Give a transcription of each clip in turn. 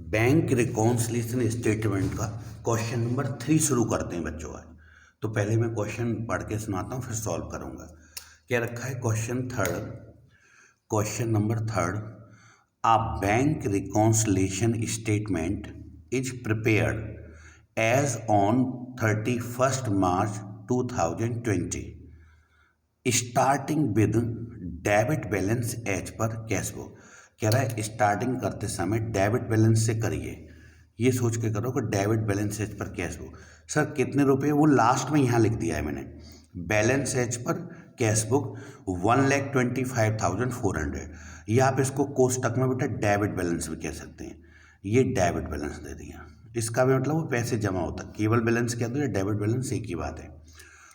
Bank reconciliation statement का question number 3 शुरू करते हैं बच्चों आज। तो पहले मैं क्वेश्चन पढ़ के सुनाता हूँ, फिर सॉल्व करूँगा। क्या रखा है question number third. A bank reconciliation statement is prepared as on 31st March 2020 starting with debit balance as per cash book. कह रहा है स्टार्टिंग करते समय डेबिट बैलेंस से करिए। ये सोच के करो कि debit balance as per cash book. Sir कितने रुपए, वो लास्ट में यहाँ लिख दिया है मैंने। Balance as per cash book 1,25,400। या आप इसको कोष्टक में बेटा डेबिट बैलेंस भी कह सकते हैं। ये डेबिट बैलेंस दे दिया, इसका भी मतलब वो पैसे जमा होता है। केवल बैलेंस कह दो या डेबिट बैलेंस एक ही बात है।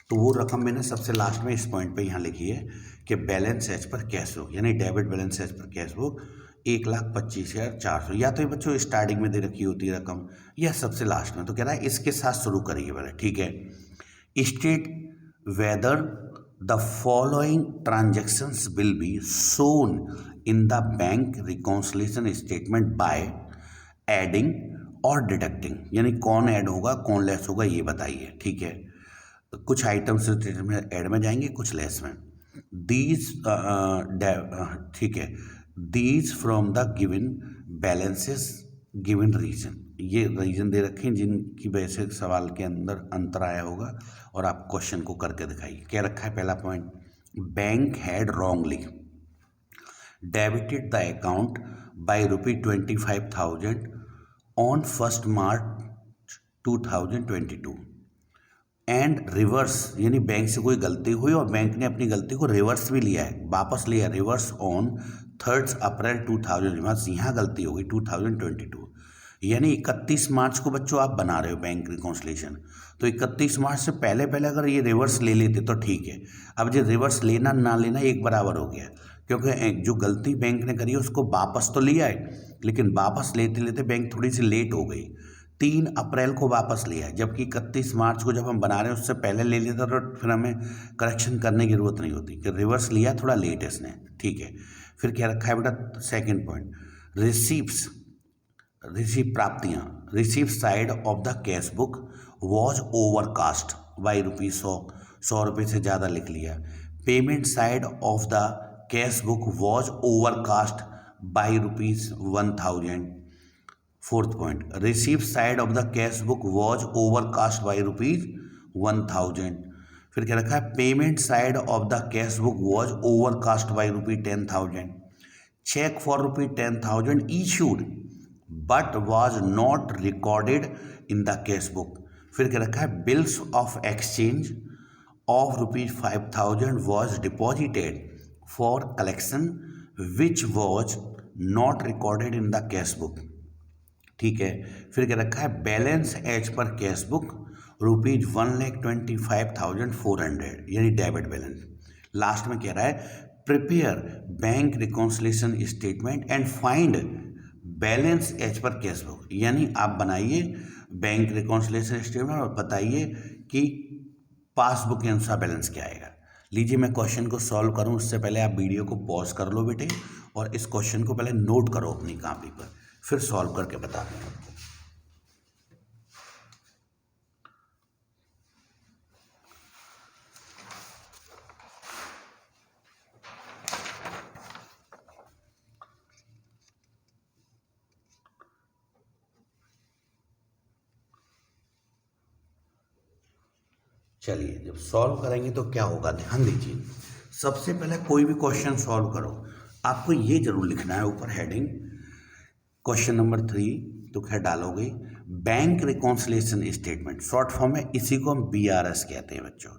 तो वो रकम मैंने सबसे लास्ट में इस पॉइंट पे यहाँ लिखी है कि balance as per cash book, यानी debit balance as per cash book 1,25,400। या तो ये बच्चों स्टार्टिंग में दे रखी होती है रकम, या सबसे लास्ट में। तो कह रहा है इसके साथ शुरू करिए पहले, ठीक है। State whether the following transactions will be shown in the bank reconciliation statement by adding और डिडक्टिंग, यानी कौन ऐड होगा कौन लेस होगा ये बताइए, ठीक है। कुछ आइटम्स में ऐड में जाएंगे, कुछ लेस में। दीज ठीक है, these from the given balances given reason. ये रीजन दे रखे हैं जिनकी वजह से सवाल के अंदर अंतर आया होगा, और आप क्वेश्चन को करके दिखाइए। क्या रखा है पहला point, bank had wrongly debited the account by ₹25,000 on 1st March 2022 and reverse, यानी बैंक से कोई गलती हुई और बैंक ने अपनी गलती को रिवर्स भी लिया है, वापस लिया रिवर्स ऑन 3rd April 2000। यहाँ गलती होगी 2022, यानी 31 मार्च को बच्चों आप बना रहे हो बैंक रिकॉन्सिलिएशन। तो 31 मार्च से पहले पहले अगर ये रिवर्स ले लेते तो ठीक है। अब जो रिवर्स लेना ना लेना एक बराबर हो गया, क्योंकि जो गलती बैंक ने करी है उसको वापस तो लिया है, लेकिन वापस लेते लेते बैंक थोड़ी सी लेट हो गई। 3 अप्रैल को वापस लिया है, जबकि 31 मार्च को जब हम बना रहे हैं उससे पहले ले लेता तो फिर हमें करेक्शन करने की जरूरत नहीं होती, कि रिवर्स लिया थोड़ा लेट है इसने, ठीक है। फिर क्या रखा है बेटा सेकंड पॉइंट, रिसीव प्राप्तियाँ, receive side of the cash book was overcast by ₹100 रुपये से ज़्यादा लिख लिया। Payment side of the cash book was overcast by ₹1,000। Fourth point, receive side of the cash book was overcast by ₹1,000। फिर क्या रखा है, payment side of the cash book was overcast by ₹10,000। Cheque for ₹10,000 issued but was not recorded in the cash book. फिर क्या रखा है, bills of exchange of ₹5,000 was deposited for collection which was not recorded in the cash book, ठीक है। फिर क्या रखा है, balance as per cash book ₹1,25,400, यानी डेबिट बैलेंस। लास्ट में कह रहा है prepare bank reconciliation statement and find balance as per cash book, यानी आप बनाइए बैंक रिकॉन्सिलिएशन स्टेटमेंट और बताइए कि पासबुक के अनुसार बैलेंस क्या आएगा। लीजिए मैं क्वेश्चन को सॉल्व करूं उससे पहले आप वीडियो को पॉज कर लो बेटे, और इस क्वेश्चन को पहले नोट करो अपनी कॉपी पर, फिर सॉल्व करके बताते हैं आपको। चलिए जब सॉल्व करेंगे तो क्या होगा ध्यान दीजिए। सबसे पहले कोई भी क्वेश्चन सॉल्व करो, आपको ये जरूर लिखना है ऊपर हेडिंग क्वेश्चन नंबर 3, तो क्या डालोगे, bank reconciliation statement. Short form है, इसी को हम BRS कहते हैं बच्चों,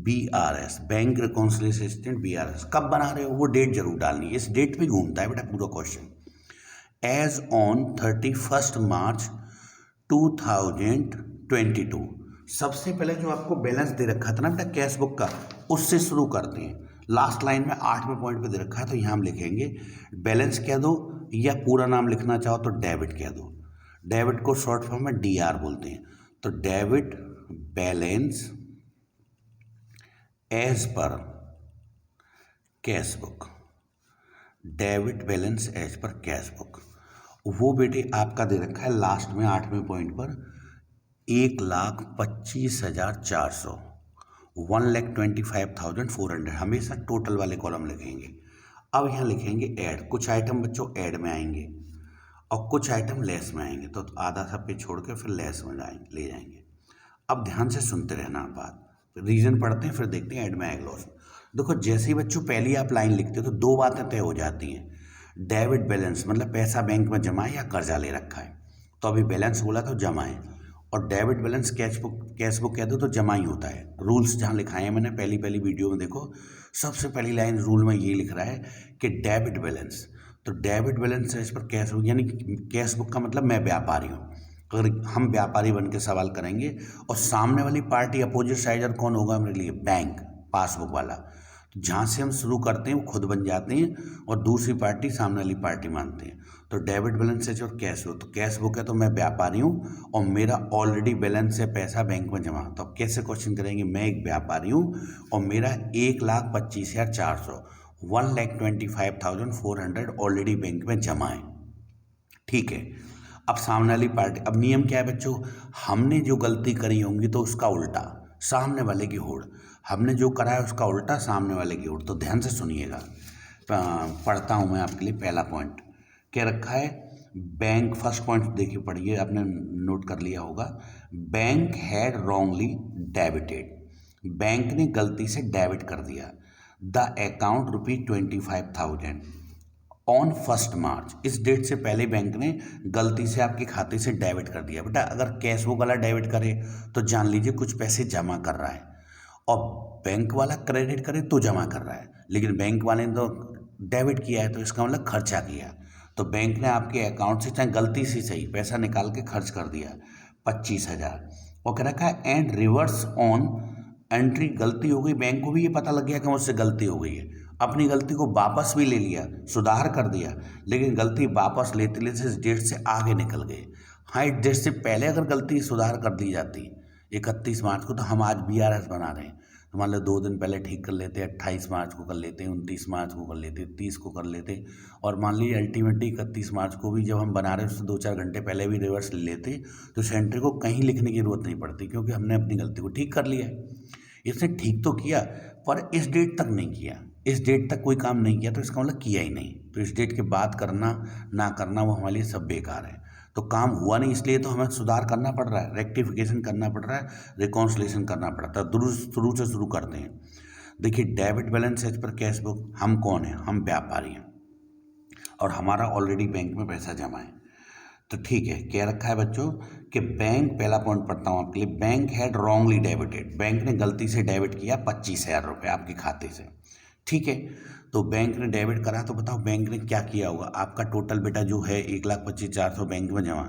BRS bank reconciliation statement BRS। कब बना रहे हो वो डेट जरूर डालनी है, इस डेट पे घूमता है बेटा पूरा question. As on 31st March 2022। सबसे पहले जो आपको बैलेंस दे रखा था ना बेटा कैश बुक का, उससे शुरू करते हैं। लास्ट लाइन में 8वें पॉइंट पे दे रखा है, तो यहाँ हम लिखेंगे बैलेंस कह दो, या पूरा नाम लिखना चाहो तो डेबिट कह दो। डेबिट को शॉर्ट फॉर्म में DR बोलते हैं। तो debit balance as per cash book, debit balance as per cash book. वो बेटे आपका दे रखा है लास्ट में 8वें पॉइंट पर 1,25,400, 1,25,400 हमेशा टोटल वाले कॉलम लिखेंगे। अब यहाँ लिखेंगे ऐड, कुछ आइटम बच्चों ऐड में आएंगे और कुछ आइटम लेस में आएंगे, तो आधा सब पे छोड़ के फिर लेस में ले जाएंगे। अब ध्यान से सुनते रहना बात, रीजन पढ़ते हैं फिर देखते हैं ऐड में आएगा लॉस। देखो जैसे ही बच्चों पहली आप लाइन लिखते हो तो दो बातें तय हो जाती हैं। डेबिट बैलेंस मतलब पैसा बैंक में जमा है या कर्जा ले रखा है, तो अभी बैलेंस बोला तो जमा है, और डेबिट बैलेंस कैश बुक कह दो तो जमा ही होता है। रूल्स जहाँ लिखाए हैं मैंने पहली वीडियो में देखो, सबसे पहली लाइन रूल में ये लिख रहा है कि डेबिट बैलेंस, तो डेबिट बैलेंस है इस पर कैश बुक, यानी कैश बुक का मतलब मैं व्यापारी हूँ। अगर हम व्यापारी बन के सवाल करेंगे और सामने वाली पार्टी अपोजिट साइडर कौन होगा मेरे लिए, बैंक पासबुक वाला, तो जहाँ से हम शुरू करते हैं वो खुद बन जाते हैं और दूसरी पार्टी सामने वाली पार्टी मानते हैं। तो डेबिट बैलेंस है और कैश बुक, तो कैश बुक है तो मैं व्यापारी हूँ और मेरा ऑलरेडी बैलेंस है पैसा बैंक में जमा। तो अब कैसे क्वेश्चन करेंगे, मैं एक व्यापारी हूँ और मेरा 1,25,400 1,25,400 ऑलरेडी बैंक में जमा है, ठीक है। अब सामने वाली पार्टी, अब नियम क्या है बच्चों, हमने जो गलती करी होंगी तो उसका उल्टा सामने वाले की होड़, हमने जो करा है उसका उल्टा सामने वाले की होड़। तो ध्यान से सुनिएगा, पढ़ता हूँ मैं आपके लिए। पहला पॉइंट क्या रखा है, बैंक, फर्स्ट पॉइंट देखिए पढ़िए, आपने नोट कर लिया होगा। Bank had wrongly debited, bank ने गलती से डेबिट कर दिया द अकाउंट ₹25,000 ऑन 1 मार्च, इस डेट से पहले बैंक ने गलती से आपके खाते से डेबिट कर दिया। बेटा अगर कैश बुक वाला डेबिट करे तो जान लीजिए कुछ पैसे जमा कर रहा है, और बैंक वाला क्रेडिट करे तो जमा कर रहा है, लेकिन बैंक वाले ने तो डेबिट किया है तो इसका मतलब खर्चा किया। तो बैंक ने आपके अकाउंट से चाहे गलती से सही पैसा निकाल के खर्च कर दिया 25,000, और कह रखा है एंड रिवर्स ऑन एंट्री, गलती हो गई, बैंक को भी ये पता लग गया कि मुझसे गलती हो गई है, अपनी गलती को वापस भी ले लिया, सुधार कर दिया, लेकिन गलती वापस लेते लेते इस डेट से आगे निकल गए। हाँ, इस डेट से पहले अगर गलती सुधार कर दी जाती 31 मार्च को, तो हम आज BRS बना रहे हैं, तो मान लो 2 दिन पहले ठीक कर लेते, 28 मार्च को कर लेते, 29 मार्च को कर लेते, 30 को कर लेते, और मान लीजिए अल्टीमेटली 31 मार्च को भी जब हम बना रहे हैं उससे 2-4 घंटे पहले भी रिवर्स ले लेते, तो उस एंट्री को कहीं लिखने की जरूरत नहीं पड़ती, क्योंकि हमने अपनी गलती को ठीक कर लिया है। इसने ठीक तो किया पर इस डेट तक नहीं किया, इस डेट तक कोई काम नहीं किया, तो इसका मतलब किया ही नहीं, तो इस डेट के बाद करना ना करना वो हमारे लिए सब बेकार है। तो काम हुआ नहीं, इसलिए तो हमें सुधार करना पड़ रहा है, रेक्टिफिकेशन करना पड़ रहा है, रिकॉन्सिलेशन करना पड़ता है। शुरू से शुरू करते हैं। देखिए debit balance as per cash book, हम कौन हैं, हम व्यापारी हैं और हमारा ऑलरेडी बैंक में पैसा जमा है। तो ठीक है, क्या रखा है बच्चों कि बैंक, पहला पॉइंट पढ़ता हूँ आपके लिए, bank had wrongly debited, bank ने गलती से डेबिट किया 25,000 रुपये आपके खाते से, ठीक है। तो बैंक ने डेबिट करा, तो बताओ बैंक ने क्या किया होगा, आपका टोटल बेटा जो है 1,25,400 बैंक में जमा,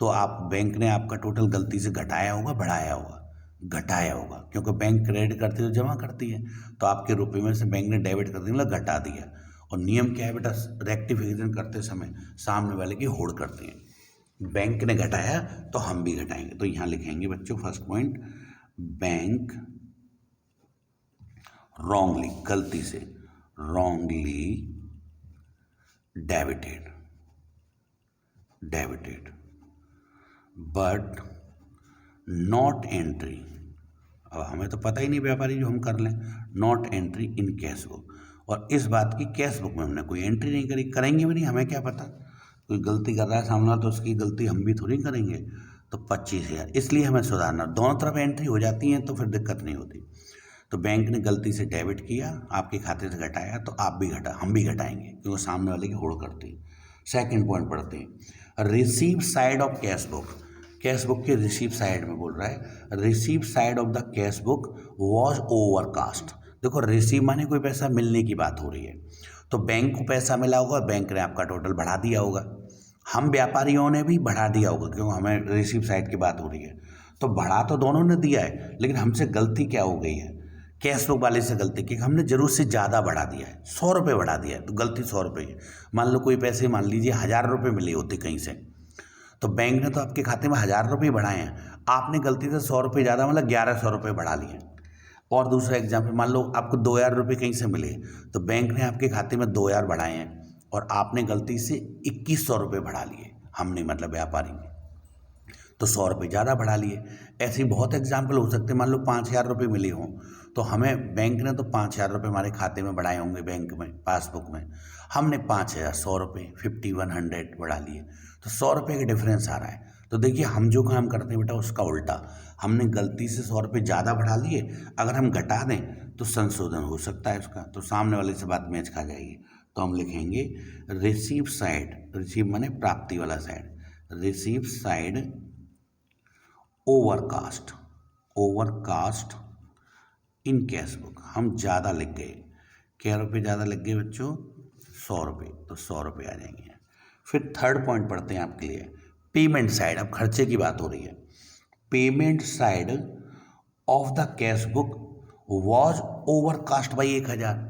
तो आप बैंक ने आपका टोटल गलती से घटाया होगा बढ़ाया होगा, घटाया होगा, क्योंकि बैंक क्रेडिट करती है तो जमा करती है, तो आपके रुपये में से बैंक ने डेबिट कर दिया मतलब घटा दिया। और नियम क्या है बेटा, रेक्टिफिकेशन करते समय सामने वाले की होड़ करते हैं, बैंक ने घटाया तो हम भी घटाएंगे। तो यहाँ लिखेंगे बच्चों फर्स्ट पॉइंट, बैंक रॉन्गली, गलती से, wrongly debited but not entry, अब हमें तो पता ही नहीं व्यापारी जो हम कर लें, not entry in cash book, और इस बात की कैश बुक में हमने कोई एंट्री नहीं करी, करेंगे भी नहीं, हमें क्या पता, कोई गलती कर रहा है सामना तो उसकी गलती हम भी थोड़ी करेंगे। तो 25,000, इसलिए हमें सुधारना, दोनों तरफ एंट्री हो जाती हैं तो फिर दिक्कत नहीं होती। तो बैंक ने गलती से डेबिट किया, आपके खाते से घटाया, तो आप भी हम भी घटाएंगे, क्योंकि सामने वाले की होड़ करती है। सेकंड पॉइंट पढ़ते हैं, receive side of cash book, cash book के रिसीव साइड में बोल रहा है, receive side of the cash book was overcast. देखो रिसीव माने कोई पैसा मिलने की बात हो रही है, तो बैंक को पैसा मिला होगा, बैंक ने आपका टोटल बढ़ा दिया होगा, हम व्यापारियों ने भी बढ़ा दिया होगा, क्योंकि हमें रिसीव साइड की बात हो रही है, तो बढ़ा तो दोनों ने दिया है, लेकिन हमसे गलती क्या हो गई है, कैश बुक वाले से गलती की, हमने जरूरत से ज़्यादा बढ़ा दिया है, 100 रुपये बढ़ा दिया है, तो गलती 100 रुपये है। मान लो कोई पैसे, मान लीजिए 1,000 रुपये मिले होते कहीं से, तो बैंक ने तो आपके खाते में 1,000 रुपये बढ़ाए हैं, आपने गलती से 100 रुपये ज़्यादा मतलब 1,100 रुपये बढ़ा लिए। और दूसरा एग्जाम्पल, मान लो आपको 2,000 रुपये कहीं से मिले, तो बैंक ने आपके खाते में 2,000 बढ़ाए हैं, और आपने गलती से 2100 रुपये बढ़ा लिए, हमने मतलब व्यापारी ने, तो 100 रुपये ज़्यादा बढ़ा लिए। ऐसे ही बहुत एग्जाम्पल हो सकते हैं। मान लो 5000 रुपये मिले हों, तो हमें बैंक ने तो 5000 रुपये हमारे खाते में बढ़ाए होंगे, बैंक में पासबुक में हमने 5000 100 रुपये 5100 बढ़ा लिए, तो 100 रुपये का डिफरेंस आ रहा है। तो देखिए हम जो काम करते हैं बेटा उसका उल्टा, हमने गलती से 100 रुपये ज़्यादा बढ़ा लिए, अगर हम घटा दें तो संशोधन हो सकता है उसका, तो सामने वाले से बात मैच खा जाएगी। तो हम लिखेंगे रिसीव साइड, रिसीव माने प्राप्ति वाला side, receive side overcast, overcast इन कैश बुक। हम ज़्यादा लिख गए, क्या रुपये ज़्यादा लग गए बच्चों? 100 रुपये, तो 100 रुपये आ जाएंगे। फिर थर्ड पॉइंट पढ़ते हैं आपके लिए, पेमेंट साइड। अब खर्चे की बात हो रही है। Payment side of the cash book was overcast by 1000।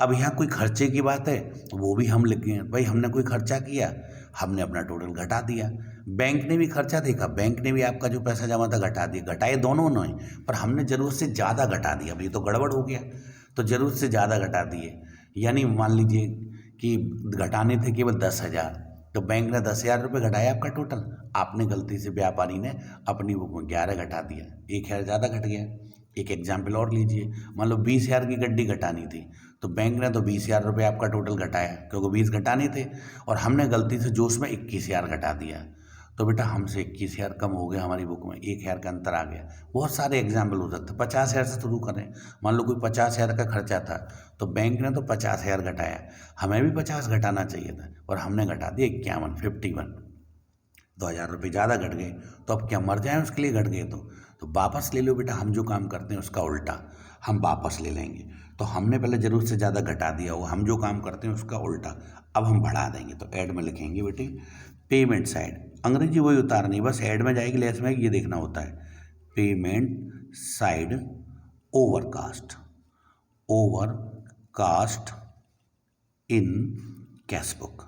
अब यहाँ कोई खर्चे की बात है, वो भी हम लिख गए भाई, हमने कोई खर्चा किया, हमने अपना टोटल घटा दिया। बैंक ने भी खर्चा देखा, बैंक ने भी आपका जो पैसा जमा था घटा दिया, घटाए दोनों ने, पर हमने ज़रूरत से ज़्यादा घटा दिया। अब ये तो गड़बड़ हो गया, तो ज़रूरत से ज़्यादा घटा दिए। यानी मान लीजिए कि घटाने थे केवल 10,000, तो बैंक ने 10,000 रुपये घटाया आपका टोटल, आपने गलती से व्यापारी ने अपनी बुक में 11 घटा दिया, 1,000 ज़्यादा घट गया। एक एग्जाम्पल और लीजिए, मान लो 20,000 की गड्डी घटानी थी, तो बैंक ने तो 20,000 रुपये आपका टोटल घटाया, क्योंकि 20 घटाने थे, और हमने गलती से जोश में 21,000 घटा दिया, तो बेटा हमसे 21,000 कम हो गया, हमारी बुक में 1,000 का अंतर आ गया। बहुत सारे एग्जाम्पल हो सकते हैं। 50,000 से शुरू करें, मान लो कोई 50,000 का खर्चा था, तो बैंक ने तो 50,000 घटाया, हमें भी 50 घटाना चाहिए था, और हमने घटा दिया 51, 2,000 रुपये ज़्यादा घट गए। तो अब क्या मर जाएं उसके लिए घट गए? तो वापस ले लो बेटा, हम जो काम करते हैं उसका उल्टा हम वापस ले लेंगे। तो हमने पहले ज़रूरत से ज़्यादा घटा दिया, वो हम जो काम करते हैं उसका उल्टा अब हम बढ़ा देंगे। तो ऐड में लिखेंगे बेटे पेमेंट साइड, अंग्रेजी वही उतारनी, बस ऐड में जाएगी लेस में, ये देखना होता है। पेमेंट साइड ओवरकास्ट, ओवरकास्ट इन कैश बुक,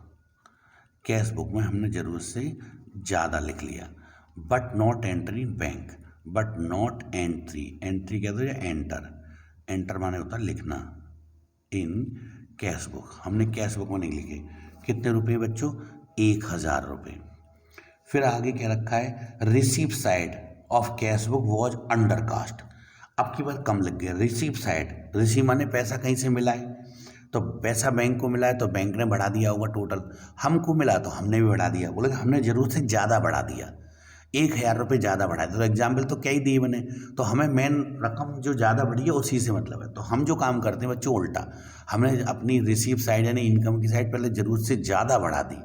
कैश बुक में हमने ज़रूरत से ज़्यादा लिख लिया। But not entry in bank, but not entry, entry क्या होता है? एंटर, एंटर माने होता है लिखना, इन कैश बुक, हमने कैश बुक में नहीं लिखे। कितने रुपए बच्चों? 1,000 रुपये। फिर आगे क्या रखा है? Receive side of cash book was under cast, अब की बार कम लग गया। रिसीव साइड, रिसीव माने पैसा कहीं से मिला है, तो पैसा बैंक को मिला है तो बैंक ने बढ़ा दिया होगा टोटल, हमको मिला तो हमने भी बढ़ा दिया। बोले हमने ज़रूरत से ज़्यादा बढ़ा दिया, 1,000 रुपये ज़्यादा बढ़ाए। तो एग्जाम्पल तो क्या ही दिए मैंने, तो हमें मेन रकम जो ज़्यादा बढ़ी है उसी से मतलब है। तो हम जो काम करते हैं बच्चों उल्टा, हमने अपनी रिसीव साइड यानी इनकम की साइड पहले ज़रूरत से ज़्यादा बढ़ा दी,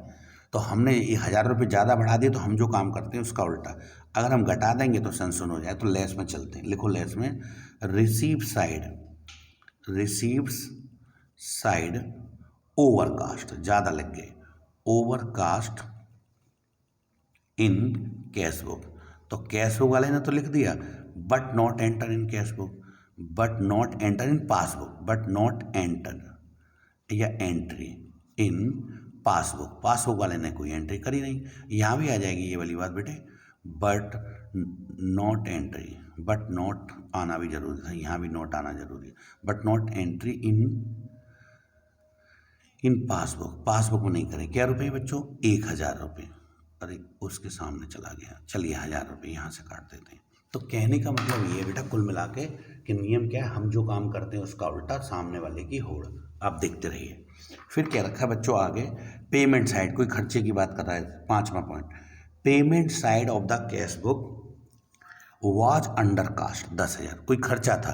तो हमने 1,000 रुपये ज़्यादा बढ़ा दिए, तो हम जो काम करते हैं उसका उल्टा। अगर हम घटा देंगे तो संशोधन हो जाए। तो लेस में चलते हैं, लिखो लेस में receive side, receives side overcast, ज़्यादा लग गए, ओवरकास्ट इन कैश बुक। तो कैश बुक वाले ने तो लिख दिया but not enter in cash book, but not enter in passbook, but not enter या एंट्री इन पासबुक, पासबुक वाले ने कोई एंट्री करी नहीं। यहाँ भी आ जाएगी ये वाली बात बेटे, but not entry, but not आना भी जरूरी था, यहाँ भी नॉट आना जरूरी है। But not entry in passbook, passbook में नहीं करें। क्या रुपये बच्चों? 1,000 रुपये। अरे उसके सामने चला गया, चलिए 1,000 रुपये यहाँ से काट देते हैं। तो कहने का मतलब ये है बेटा कुल मिला के कि नियम क्या है, हम जो काम करते हैं उसका उल्टा, सामने वाले की होड़। आप देखते रहिए। फिर क्या रखा है बच्चों आगे? पेमेंट साइड, कोई खर्चे की बात कर रहा है। 5वां point, payment side of the cash book was undercast 10,000। कोई खर्चा था,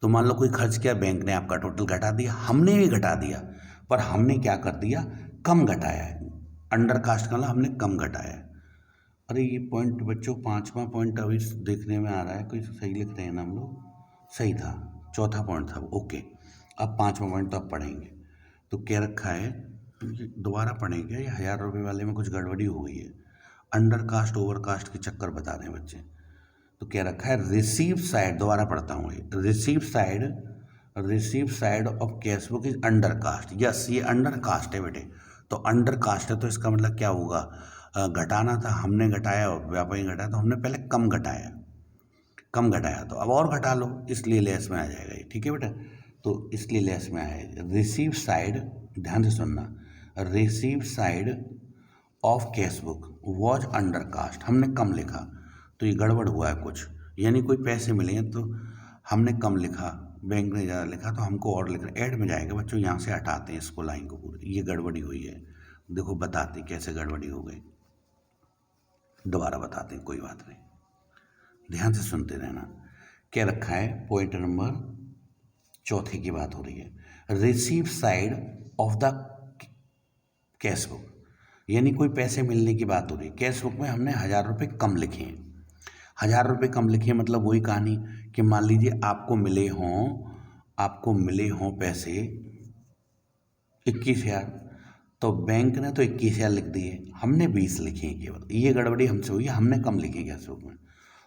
तो मान लो कोई खर्च किया, बैंक ने आपका टोटल घटा दिया, हमने भी घटा दिया, पर हमने क्या कर दिया? कम घटाया है। अंडर कास्ट का मतलब हमने कम घटाया। अरे ये पॉइंट बच्चों 5वां पॉइंट अभी देखने में आ रहा है, कोई सही लिख रहे हैं ना हम लोग? सही था, चौथा पॉइंट था, ओके। अब 5वां पॉइंट तो अब पढ़ेंगे। तो क्या रखा है, दोबारा पढ़ेंगे, ये 1,000 रुपये वाले में कुछ गड़बड़ी हो गई है। अंडर कास्ट ओवर कास्ट के चक्कर बता रहे हैं बच्चे। तो क्या रखा है? रिसीव साइड, दोबारा पढ़ता हूँ, receive side of cash book is under cast. Yes, ये अंडर कास्ट है बेटे। तो अंडर कास्ट है तो इसका मतलब क्या होगा? घटाना था, हमने घटाया, व्यापारी घटाया, तो हमने पहले कम घटाया, कम घटाया, तो अब और घटा लो, इसलिए लेस में आ जाएगा ये। ठीक है बेटा, तो इसलिए लेस में आएगा। रिसीव साइड, ध्यान से सुनना, receive side of cash book was under cast, हमने कम लिखा तो ये गड़बड़ हुआ है कुछ, यानी कोई पैसे मिले हैं तो हमने कम लिखा, बैंक ने ज़्यादा लिखा तो हमको और लिखना, ऐड में जाएगा बच्चों, यहाँ से हटाते हैं इसको, लाइन को पूरी, ये गड़बड़ी हुई है। देखो बताते कैसे गड़बड़ी हो गई, दोबारा बताते हैं, कोई बात नहीं, ध्यान से सुनते रहना। क्या रखा है, पॉइंट नंबर चौथे की बात हो रही है, receive side of the cash book, यानी कोई पैसे मिलने की बात हो रही है। कैश बुक में हमने 1000 रुपये कम लिखे हैं, 1000 रुपये कम लिखे हैं, मतलब वही कहानी कि मान लीजिए आपको मिले हों पैसे 21,000, तो बैंक ने तो 21,000 लिख दिए, हमने 20 लिखे हैं केवल, ये गड़बड़ी हमसे हुई है, हमने कम लिखे हैं कैश बुक में।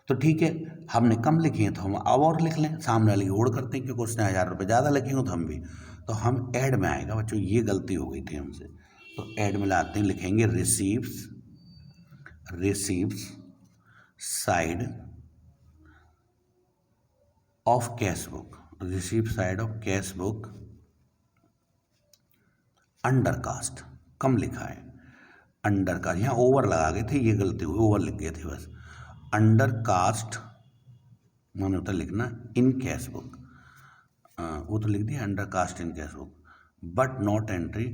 तो ठीक है, हमने कम लिखे हैं तो हम अब और लिख लें, सामने वाले की होड़ करते हैं क्योंकि उसने 1000 रुपये ज़्यादा लिखे हो तो हम भी, तो हम ऐड में आएगा बच्चों, ये गलती हो गई थी हमसे, तो ऐड में लाते हैं, लिखेंगे receives side of cash book, receive side of cash book undercast, कम लिखा है, अंडर कास्ट, यहाँ ओवर लगा गए थे, ये गलती हुई, ओवर लिख गए थे बस, अंडर कास्ट मैंने होता लिखना इन कैश बुक, वो तो लिख दिया under cast in cash book, but not entry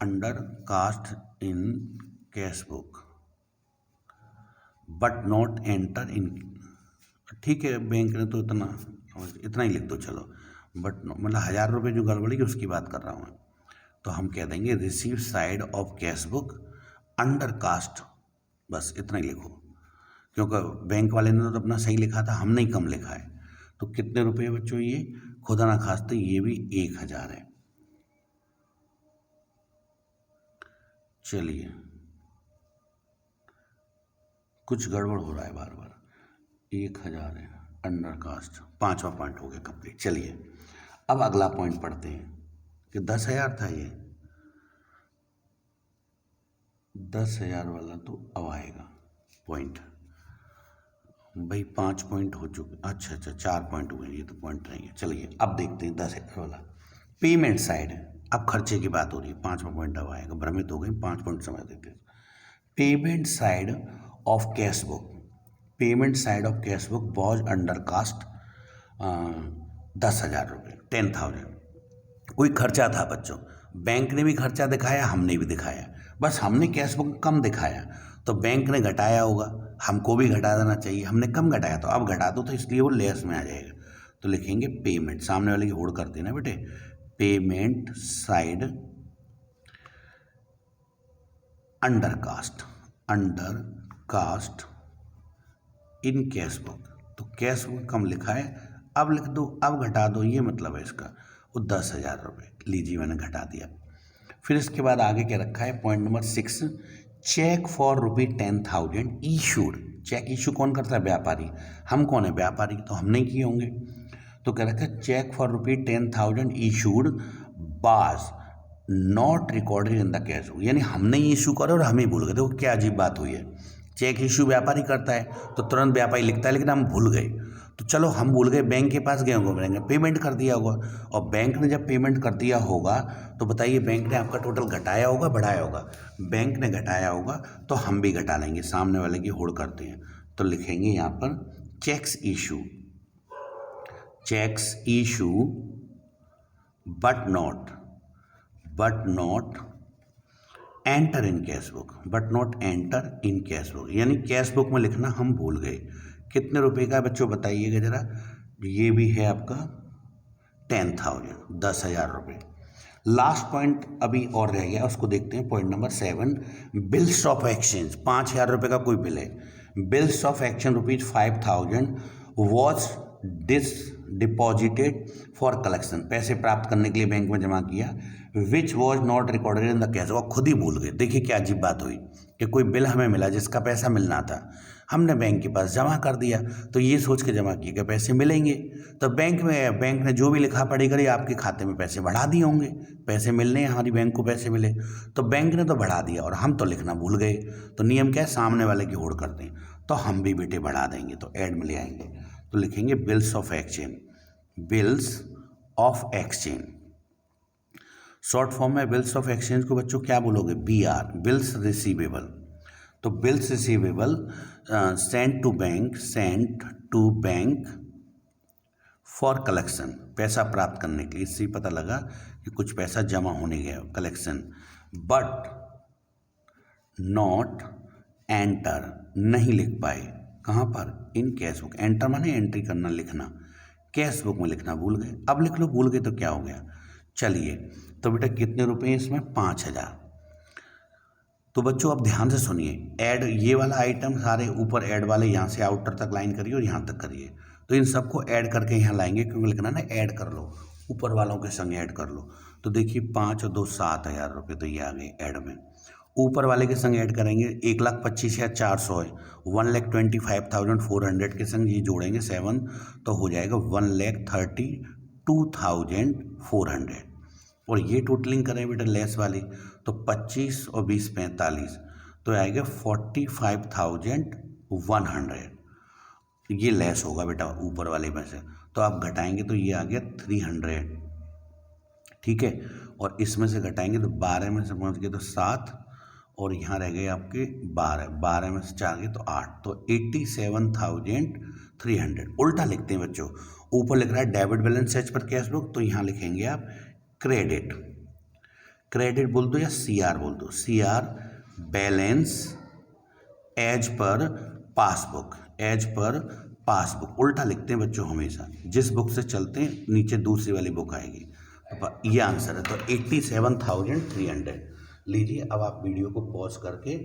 under cast in cash book, but not enter in, ठीक है बैंक ने तो इतना ही लिख दो चलो, बट मतलब 1000 रुपये जो गड़बड़ी है उसकी बात कर रहा हूँ, तो हम कह देंगे receive side of cash book undercast, बस इतना ही लिखो, क्योंकि बैंक वाले ने तो अपना सही लिखा था, हमने ही कम लिखा है। तो कितने रुपये बच्चों, ये खुदा ना खास्ते ये भी 1000 है। चलिए कुछ गड़बड़ हो रहा है बार बार, 1000 है अंडर कास्ट, 5वां पॉइंट हो गया कंप्लीट। चलिए अब अगला पॉइंट पढ़ते हैं कि 10,000 था, ये 10,000 वाला तो अब आएगा पॉइंट भाई, 5 पॉइंट हो चुके, अच्छा 4 पॉइंट हुए, ये तो पॉइंट नहीं है। चलिए अब देखते हैं 10,000 वाला पेमेंट साइड, अब खर्चे की बात हो रही है, 5वां पॉइंट अब आएगा, भ्रमित हो गए, 5 पॉइंट समझ देते हैं। Payment side of cash book, payment side of cash book was under cast 10,000 रुपये, 10,000, कोई खर्चा था बच्चों, बैंक ने भी खर्चा दिखाया, हमने भी दिखाया, बस हमने कैश बुक कम दिखाया तो बैंक ने घटाया होगा, हमको भी घटा देना चाहिए, हमने कम घटाया तो अब घटा दो, तो इसलिए वो लेस में आ जाएगा। तो लिखेंगे पेमेंट, सामने वाले की होड़ करते हैं ना बेटे, payment side under cast in cash book, तो कैश बुक कम लिखा है, अब लिख दो, अब घटा दो, ये मतलब है इसका, वो 10,000 रुपये, लीजिए मैंने घटा दिया। फिर इसके बाद आगे क्या रखा है, point number 6, cheque for ₹10,000 issued, cheque issue कौन करता है, व्यापारी, हम कौन है, व्यापारी, तो हम नहीं किए होंगे, तो क्या रखा है, cheque for ₹10,000 issued was not recorded in the cash book, यानी हमने ही इशू करा और हम ही भूल गए, देखो क्या अजीब बात हुई है, चेक इशू व्यापारी करता है तो तुरंत व्यापारी लिखता है, लेकिन हम भूल गए, तो चलो हम भूल गए, बैंक के पास गए होंगे, बैंक ने पेमेंट कर दिया होगा, और बैंक ने जब पेमेंट कर दिया होगा तो बताइए बैंक ने आपका टोटल घटाया होगा बढ़ाया होगा, बैंक ने घटाया होगा तो हम भी घटा लेंगे, सामने वाले की होड़ करते हैं, तो लिखेंगे यहाँ पर cheques issue but not enter in cash book, यानी कैश बुक में लिखना हम भूल गए। कितने रुपए का बच्चों बताइएगा जरा, ये भी है आपका 10,000 रुपये। लास्ट पॉइंट अभी और रह गया, उसको देखते हैं, point number 7, bills of exchange, 5,000 रुपये का कोई बिल है, bills of exchange ₹5,000 was deposited for collection, पैसे प्राप्त करने के लिए बैंक में जमा किया, विच was not recorded in the cash, वो खुद ही भूल गए। देखिए क्या अजीब बात हुई कि कोई बिल हमें मिला जिसका पैसा मिलना था, हमने बैंक के पास जमा कर दिया, तो ये सोच के जमा किया कि पैसे मिलेंगे, तो बैंक ने जो भी लिखा पढ़ी करी आपके खाते में पैसे बढ़ा दिए होंगे, पैसे मिलने हैं, हमारी बैंक को पैसे मिले, तो बैंक ने तो बढ़ा दिया और हम तो लिखना भूल गए, तो नियम क्या है, सामने वाले की होड़ करते हैं, तो हम भी बेटे बढ़ा देंगे, तो ऐड में ले आएंगे, तो लिखेंगे bills of exchange. Short form में बिल्स ऑफ एक्सचेंज को बच्चों क्या बोलोगे, BR, बिल्स रिसीवेबल। तो bills receivable sent to bank for collection, पैसा प्राप्त करने के लिए, इससे पता लगा कि कुछ पैसा जमा होने गया, कलेक्शन। बट नॉट एंटर, नहीं लिख पाए, कहाँ पर, इन कैश बुक। एंटर माने एंट्री करना, लिखना, कैश बुक में लिखना भूल गए। अब लिख लो, भूल गए तो क्या हो गया। चलिए तो बेटा कितने रुपए हैं इसमें, 5000। तो बच्चों अब ध्यान से सुनिए, ऐड ये वाला आइटम सारे ऊपर ऐड वाले यहाँ से आउटर तक लाइन करिए और यहाँ तक करिए। तो इन सबको ऐड करके यहाँ लाएंगे, क्योंकि लिखना ना ऐड कर लो, ऊपर वालों के संग ऐड कर लो। तो देखिए 5 और 2 7,000 रुपये, तो ये आ गए ऐड में। ऊपर वाले के संग ऐड करेंगे 1,25,400 है, 1,25,400 के संग ये जोड़ेंगे 7, तो हो जाएगा 1,32,400। और ये टोटलिंग करें बेटा लेस वाली, तो 25 और 20 45, तो आएगा 45,100। ये लेस होगा बेटा ऊपर वाले में से, तो आप घटाएंगे तो ये आ गया 300, ठीक है। और इसमें से घटाएंगे तो 12 में से पहुंच गए तो 7, और यहाँ रह गए आपके 12 में से 4 गए तो 8, तो 87,300। उल्टा लिखते हैं बच्चों, ऊपर लिख रहा है debit balance as per cash book, तो यहाँ लिखेंगे आप क्रेडिट, क्रेडिट बोल दो या CR बोल दो, CR balance as per passbook, as per passbook. उल्टा लिखते हैं बच्चों हमेशा, जिस बुक से चलते हैं नीचे दूसरी वाली बुक आएगी। तो ये आंसर है, तो 87,300। लीजिए अब आप वीडियो को पॉज करके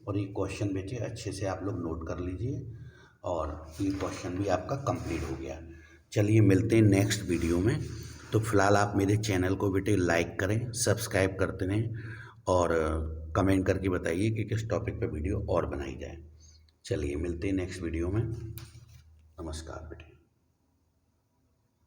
और ये क्वेश्चन बेटे अच्छे से आप लोग नोट कर लीजिए, और ये क्वेश्चन भी आपका कंप्लीट हो गया। चलिए मिलते हैं नेक्स्ट वीडियो में। तो फिलहाल आप मेरे चैनल को बेटे लाइक करें, सब्सक्राइब करते रहें, और कमेंट करके बताइए कि किस टॉपिक पर वीडियो और बनाई जाए। चलिए मिलते हैं नेक्स्ट वीडियो में। नमस्कार बेटे।